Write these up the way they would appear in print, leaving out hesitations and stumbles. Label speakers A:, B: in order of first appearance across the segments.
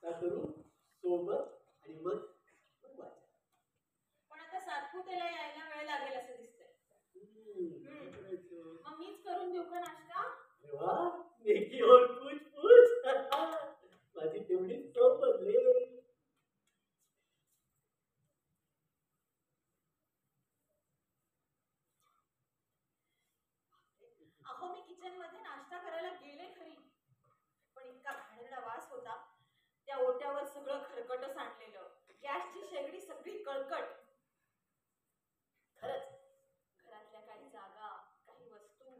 A: नाश्ता करू सोबत आणि मग
B: पण आता सातपुतेला यायला वेळ लागेल असं दिसतंय. मग मीच करून देऊ का नाश्ता?
A: अरे वा, नेकी और पूछ पूछ. माझी तेवढीच चव बदलेल.
B: अहो मी किचन मध्ये नाश्ता करायला गेले खरी, पण इतका घाणेरडा वास होता. त्या ओट्यावर सगळं खरकट सांडलेलं, गॅसची शेगडी सगळी कळकट. खरंच घरातल्या काही जागा, काही वस्तू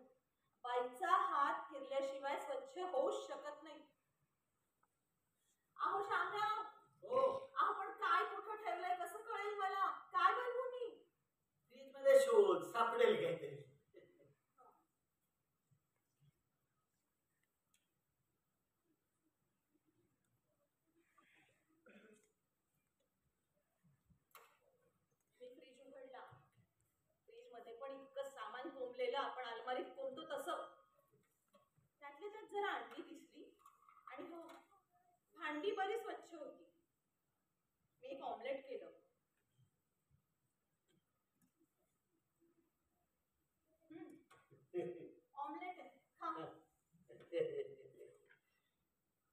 B: बाईचा हात फिरल्याशिवाय स्वच्छ होऊच शकत नाही. अहो शामराव, अहो पण काय कुठं ठेवलंय कसं कळेल मला? काय बनवू मी?
A: फ्रीज मध्ये शोध, सापडेल काहीतरी.
B: पण इतकं सामान कोंबलेलं, आपण अलमारीत कोंबतो तसं. त्यातल्या त्यात जरा अंडी दिसली आणि हो, भांडी बरी स्वच्छ होती. मी एक ऑमलेट केलं. ऑमलेट आहे, खा.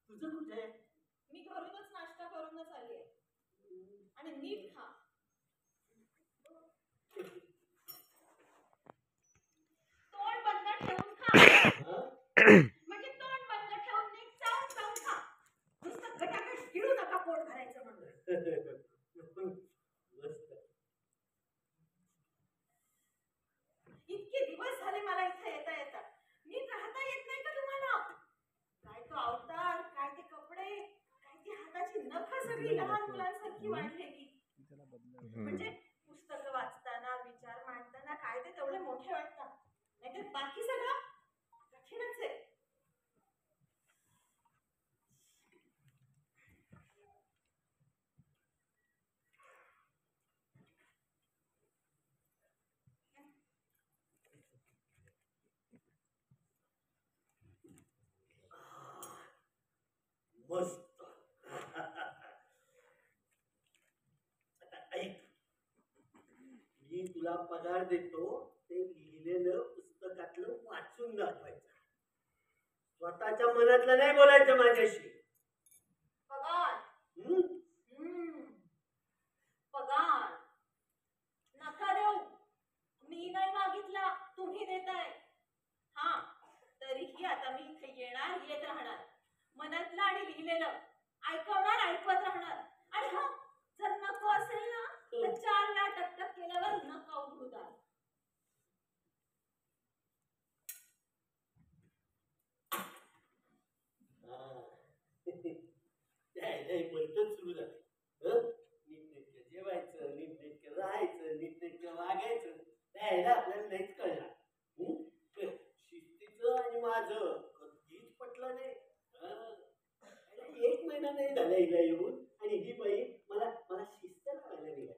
A: तुझं कुठे?
B: मी घरूनच नाश्ता करूनच आली आणि नीट खा. तोंड बंद ठेवून खा. म्हणजे तोंड बंद ठेवून नीट चावून चावून खा. नुसतं गटागट गिळू नका पोट भरायचं म्हणून. इतके दिवस झाले मला इथे येता येतात. नीट राहता येत नाही का तुम्हाला? काय तो अवतार, काय ते कपडे, काय ती हाताची नखं सगळी लहान मुलांसारखी वाढलेली. म्हणजे पुस्तकं वाचताना, विचार मांडताना काय ते तेवढे मोठे वाटतात, नाहीतर बाकी सगळं कठीणच आहे.
A: मस्त. आता ऐक, मी तुला पगार देतो ते लिहिलेलं पुस्तकातलं वाचून दाखवायचं. स्वतःच्या मनातलं नाही बोलायचं माझ्याशी.
B: पगार? पगार नका देऊ. मी नाही मागितला, तुम्ही देताय. हा, तरीही आता मी इथे येणार, येत राहणार. मनातलं आणि लिहिलेलं ऐकवणार, ऐकवत राहणार. आणि हो, जर नको असेल ना तर 4 वेळा टकटक केल्यावर नका उघडू द्या.
A: सुरू झालं. नीटनेटकं जेवायचं, नीटनेटकं राहायचं, नीटनेटकं वागायचं. त्याला आपल्याला नाहीच कळणार. शिस्तीचं आणि माझं कधीच पटलं नाही. 1 महिना नाही झाला हिला येऊन आणि ही बाई मला शिस्त लावायला निघाली.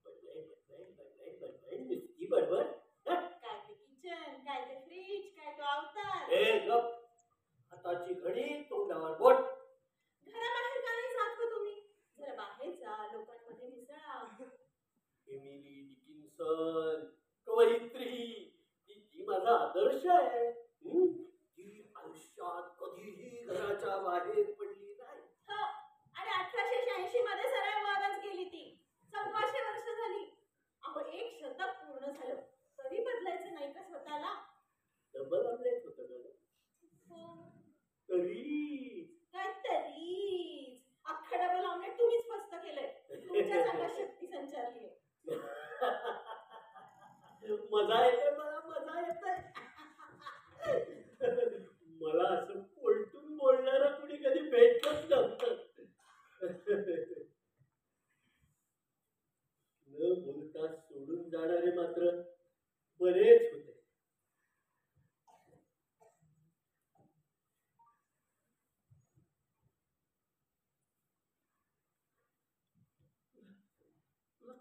A: बडबड नुसती बडबड.
B: काय ते किचन, काय ते फ्रीज, काय तो अवतार.
A: ए गप, हाताची घडी तोंडावर बोट.
B: घराबाहेर का नाही जात हो तुम्ही? जरा बाहेर जा, लोकांमध्ये मिसळा.
A: एमिली डिकिन्सन, कवयित्री, ती माझा आदर्श आहे. ती आयुष्यात कधीही घराच्या बाहेर पडली नाही.
B: हो, आणि 1886 मध्ये सरळ मरच गेली ती. 1400 वर्ष झाली. अहो 1 शतक पूर्ण झालं तरी बदलायचं नाही का स्वतःला?
A: डबल ऑमलेट होतं का? तरीच
B: अख्खा डबल ऑमलेट तुम्हीच मस्त केलंय. तुमच्या अंगात शक्ती संचारली आहे.
A: मजा येते, मला मजा येते. मला असं पोलटून बोलणारं कुणी कधी भेटलंच नव्हतं. न बोलता सोडून जाणारे मात्र बरेच होते.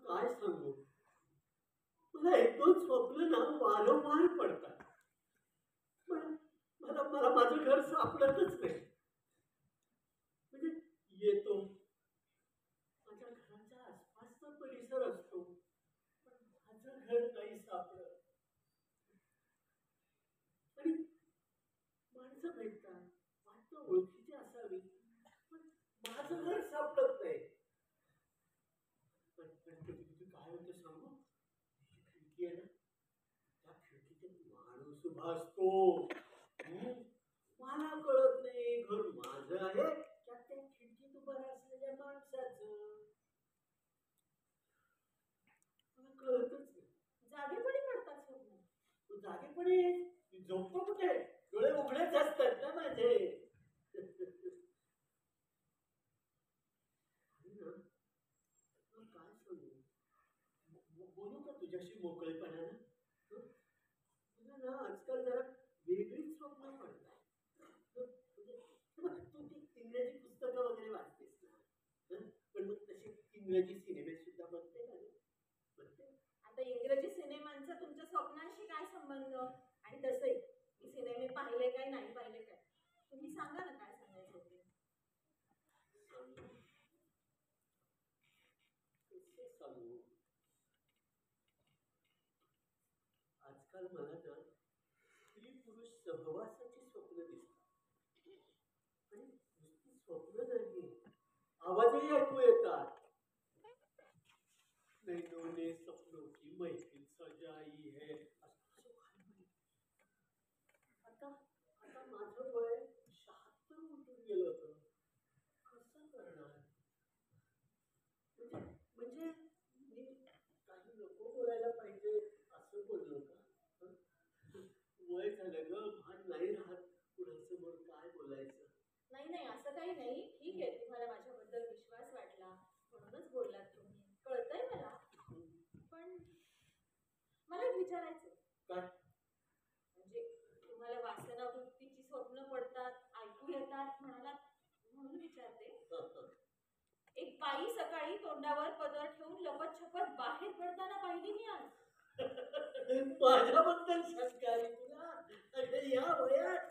A: काय सांगू, मला 1-2 स्वप्न ना वारंवार पडतात. मला माझं घर सापडतच नाही. म्हणजे हसतो. हं? मला कळत नाही घर माझं आहे का त्या खिडकीत उभं असलेल्या माणसाचं. मला कळतच नाही.
B: जागेपणी पडतात स्वप्न.
A: तू जागेपणी झोपतो कुठे? डोळे उघडेच असतात ना माझे. आणि ना, तुला काय सांगू? बोलू का तुझ्याशी मोकळेपणानं? हं? तुला ना आजकाल जरा वेगळीच स्वप्न पडतात. म्हणजे तू ती इंग्रजी पुस्तकं वगैरे वाचतेस ना, हं? पण मग तसे इंग्रजी सिनेमे सुद्धा बघते का ग? बघते.
B: आता इंग्रजी सिनेमांचा तुमच्या स्वप्नाशी काय संबंध? आणि तसंही मी सिनेमे पाहिले काय नाही पाहिले काय, तुम्ही सांगा ना काय सांगायचं ते.
A: सांगू? कसे सांगू? आजकाल मला ना स्त्री पुरुष सहवासाची स्वप्न दिसतात. आणि नुसती स्वप्न नाही, आवाजही ऐकू येतात. नैनों ने सपनों की महफिल सजाई है, असं असं काही. आता आता माझं वय 76 उलटून गेलं होतं. कसं करणार? म्हणजे मी काही नको बोलायला पाहिजे असं बोललो का? हं? वय झालं ग, भान नाही राहत कुणासमोर काय बोलायचं.
B: नाही नाही असं काही नाही, ठीक आहे, तुम्हाला माझ्याबद्दल विश्वास वाटला म्हणूनच बोललात तुम्ही, कळतंय मला. पण मला एक विचारायचं.
A: काय?
B: म्हणजे तुम्हाला वासनावृत्तीची स्वप्न पडतात, ऐकू येतात म्हणालात म्हणून विचारते. एक बाई सकाळी तोंडावर पदर ठेवून लपत-छपत बाहेर पडताना पाहिली मी आज.
A: माझ्याबद्दल शंका आली तुला? अरे या वयात?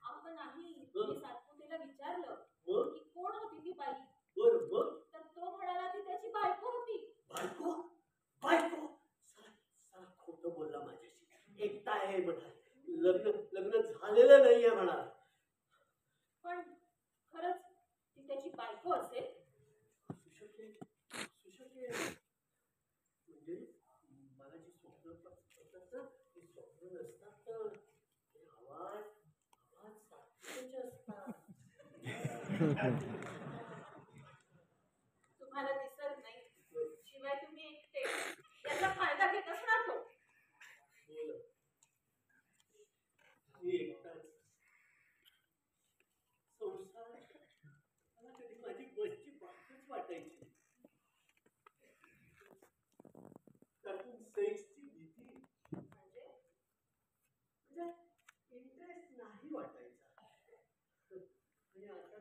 B: अहो नाही, मी सातपुतेला विचारलं
A: मग?
B: की कोण होती ती बाई,
A: बरं मग?
B: तर तो म्हणाला ती त्याची बायको होती.
A: बायको? बायको? साला साला खोटं बोलला माझ्याशी. एकटा आहे म्हणा, लग्न लग्न झालेलं नाहीये म्हणा.
B: पण खरंच ती त्याची बायको असेल?
A: असू शकेल, असू शकेल. म्हणजे मला जी स्वप्न पडतात ना, ती स्वप्न नसतात तर ते आवाज आवाज सातपुतेचे असतात.
B: तुम्हाला दिसत नाही, शिवाय तुम्ही एकटे, याचा फायदा घेत असणार तो.
A: बोल. मी एकटाच. संसार मला कधी माझी बसची बातच वाटायची. त्यातून सेक्सची भीती,
B: म्हणजे
A: म्हणजे इंटरेस्ट नाही वाटायचा. आणि आता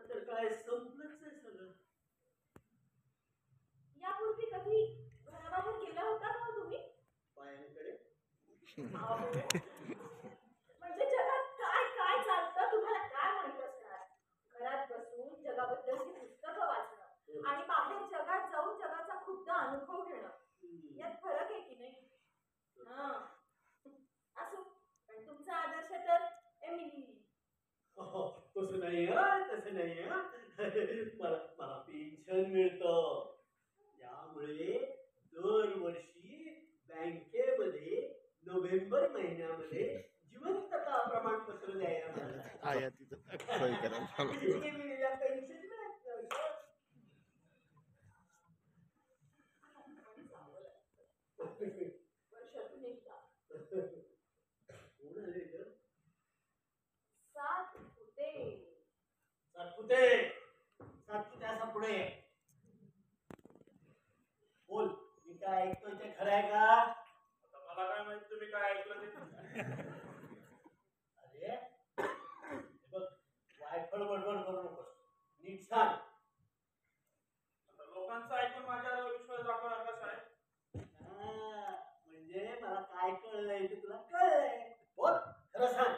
A: तर काय संपलंच आहे सगळं.
B: यापूर्वी कधी घराबाहेर गेला होता का हो तुम्ही?
A: बायांकडे
B: अहो, म्हणजे जगात काय काय चालतं तुम्हाला काय माहित असणार? घरात बसून जगाबद्दलची पुस्तकं वाचणं आणि बाहेर जगात जाऊन जगाचा खुद्द अनुभव घेणं, यात फरक आहे की नाही? हा, असो, पण तुमचा आदर्श तर एमिली.
A: तसं नाही हं, तसं नाही हं. मला मला पेन्शन मिळतं. त्यामुळे दरवर्षी बँकेमध्ये नोव्हेंबर महिन्यामध्ये जिवंतता प्रमाणपत्र द्यायला मला
C: आया तिथं सोय करा.
A: एमिलीला पेन्शन मिळतं.
B: वर्षातून एकदा.
A: कोण आले ग?
B: सातपुते.
A: सातपुते, सातपुते असा पुढे ये. बोल, मी काय ऐकतोय ते खरं आहे का?
D: आता मला काय माहित तुम्ही काय ऐकलं ते.
A: अरे हे बघ, वायफळ बडबड करू नकोस, नीट सांग.
D: आता लोकांचं ऐकून माझ्यावर विश्वास दाखवणार का साहेब?
A: म्हणजे मला काय कळलंय ते तुला कळलंय. बोल, खरं सांग.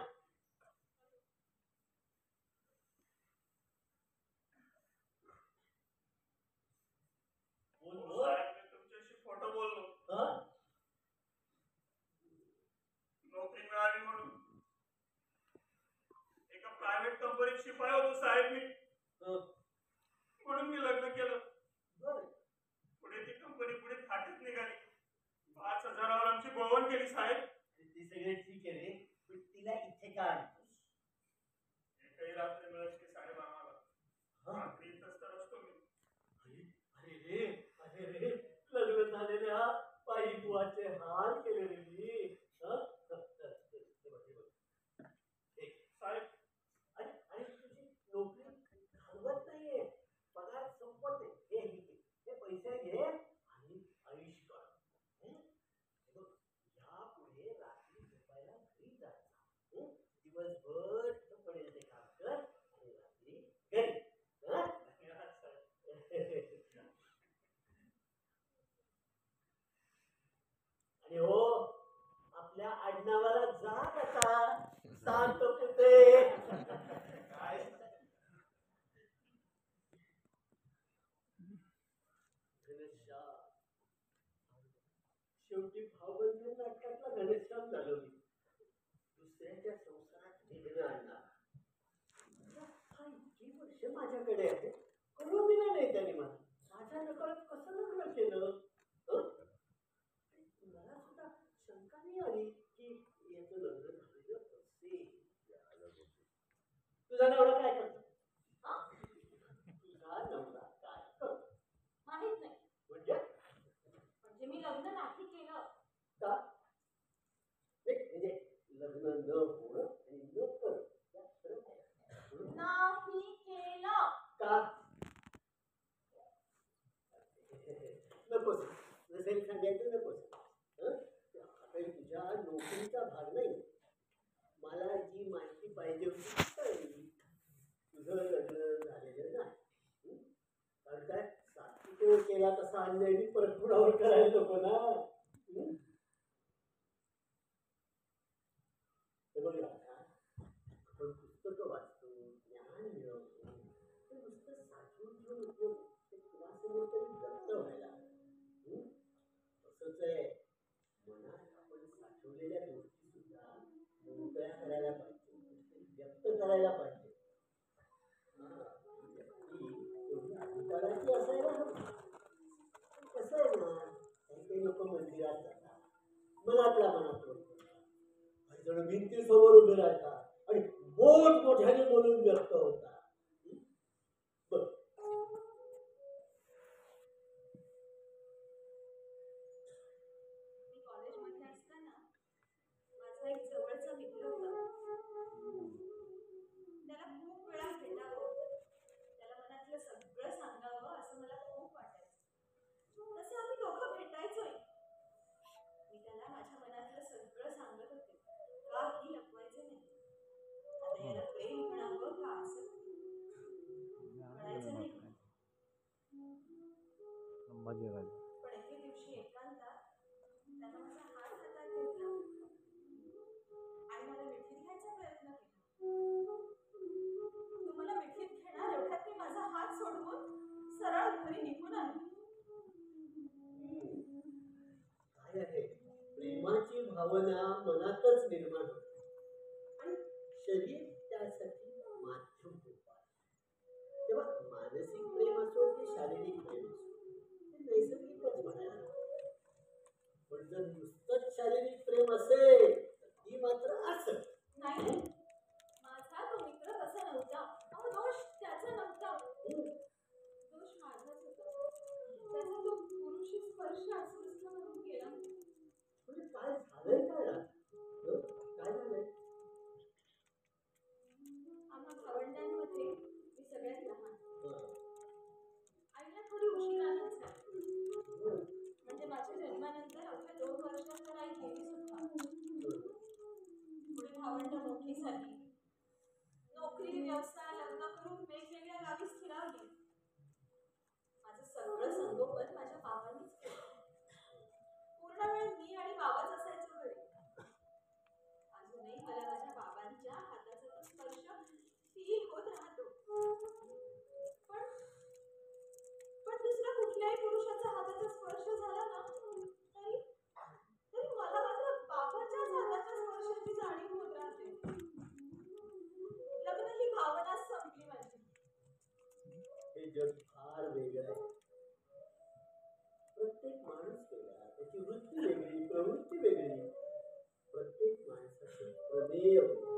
A: बोल बोल.
D: साहेब मी तुमच्याशी खोटं बोललो.
A: हं?
D: नोकरी मिळाली म्हणून एका प्रायव्हेट कंपनीत शिपाई होतो साहेब मी,
A: हं.
D: म्हणून मी लग्न केलं.
A: बरं.
D: पुढे ती कंपनी पुढे फाटत निघाली. 5,000वर आमची गोळवण केली साहेब.
A: आहे रे, पण तिला इथे का आणतोस?
D: एकही रात्री मिळत की साहेब आम्हाला.
A: हा?
D: रात्री इथंच तर असतो मी.
A: अरे रे, लग्न झालेल्या बाई बुवाचे हाल केले रे मी. हं? हे,
D: साहेब,
A: आणि तुझी नोकरी घालवत नाहीये, पगार संपत आहे. हे पैसे घे आणि आयुष कर. हं? हे बघ, यापुढे रात्री झोपायला घरी जायचं. हं? दिवसभर इथं पडेल ते काम कर आणि रात्री घरी. हं? आणि हो, आपल्या आडनावाला जात आता शांत पुते.
D: काय
A: घनश्याम, शेवटी भावबंद नाटकातला घनश्याम झालो मी. दुसऱ्याच्या संसारात विघ्न आणणार. हा इतकी वर्ष माझ्याकडे आहे, करू दिलं नाही त्याने मला. माझ्या नकळत कसं लग्न केलं? हं? मला सुद्धा शंका नाही आली की याचं लग्न झालेलं असेल. तुझा नवरा काय करतो?
B: हा?
A: तुझा नवरा काय करतो?
B: माहित नाही.
A: म्हणजे
B: मी लग्न नाही केलं.
A: का? म्हणजे लग्न न होणं आणि न करणं यात फरक आहे.
B: नाही केलं.
A: का? नकोस, नसेल सांगायचं नकोस. हं? आता तुझ्या नोकरीचा भाग नाही. मला जी माहिती पाहिजे होती ती कळली. तुझं लग्न झालेलं नाही. हं? कारण काय सात्विक केला तसा अन्याय मी परत कुणावर करायला नको ना. हं? हे बघ राधा, आपण पुस्तकं वाचतो, ज्ञान मिळवतो, ते नुसतं साठवून ठेवून उपयोग ते कुणासमोर तरी व्यक्त व्हायला. हं? तसंच आहे, मनात आपण साठवलेल्या गोष्टी सुद्धा मोकळ्या करायला पाहिजे, व्यक्त करायला पाहिजे. ती व्यक्ती तेवढी अधिकाराची असायला हवी. कसं आहे ना, काही काही लोक मंदिरात जातात, मनातल्या मनात बोलतात, काही जण भिंतीसमोर उभे राहतात आणि मोठमोठ्याने बोलून व्यक्त होतात. बघ,
B: मी कॉलेजमध्ये असताना माझा एक जवळचा मित्र होता. त्याला खूप वेळा भेटावं, त्याला मनातलं सगळं सांगावं असं मला खूप वाटायचं. तसे आम्ही दोघं भेटायचोय. मी त्याला माझ्या मनातलं सगळं सांगत होते, काही लपवायचे नाही. आता याला प्रेम म्हणावं का असं कळायचं नाही. पण एके दिवशी एकांतात त्यानं माझा हात हातात घेतला आणि मला मिठीत घ्यायचा प्रयत्न केला. तो मला मिठीत घेणार एवढ्यात मी माझा हात सोडवून सरळ घरी निघून आले.
A: काय आहे, प्रेमाची भावना मनातच निर्माण होते आणि शरीर त्यासाठी माध्यम होत आहे. तेव्हा मानसिक प्रेम असो की शारीरिक प्रेम असो, ते नैसर्गिकच म्हणायला हवं. पण जर नुसतंच शारीरिक प्रेम असेल तर ती मात्र असं
B: नाही, माझा तो मित्र तसा नव्हता. अहो, दोष त्याचा नव्हता, दोष माझाच होता. त्याचा तो पुरुषी स्पर्श अस्वस्थ करून गेला.
A: म्हणजे काय झालंय काय राहत? काय झालंय?
B: आम्हा भावंडांमध्ये मी सगळ्यात लहान. आईला थोडी उशिरानेच झाली. म्हणजे माझ्या जन्मानंतर अवघ्या 2 वर्षात तर आई गेली सुद्धा. पुढे भावंड मोठी झाली, नोकरी व्यवसाय लग्न करून वेगवेगळ्या गावी स्थिरावली. माझं सगळं संगोपन माझ्या बाबांनीच केलं. पूर्ण वेळ मी आणि बाबाच असायचो घरी. अजूनही मला माझ्या बाबांच्या हाताचा तो स्पर्श फील होत राहतो. पण दुसऱ्या कुठल्याही पुरुषाच्या हाताचा स्पर्श झाला ना तरी तरी मला मात्र बाबाच्याच हाताच्या स्पर्शाची जाणीव होत राहते. लग्न ही भावनाच संपली माझी.
A: हे जग फार वेगळं आहे. प्रत्येक माणूस वेगळा, त्याची वृत्ती वेगळी, प्रवृत्ती वेगळी. प्रत्येक माणसाचं त्वमेव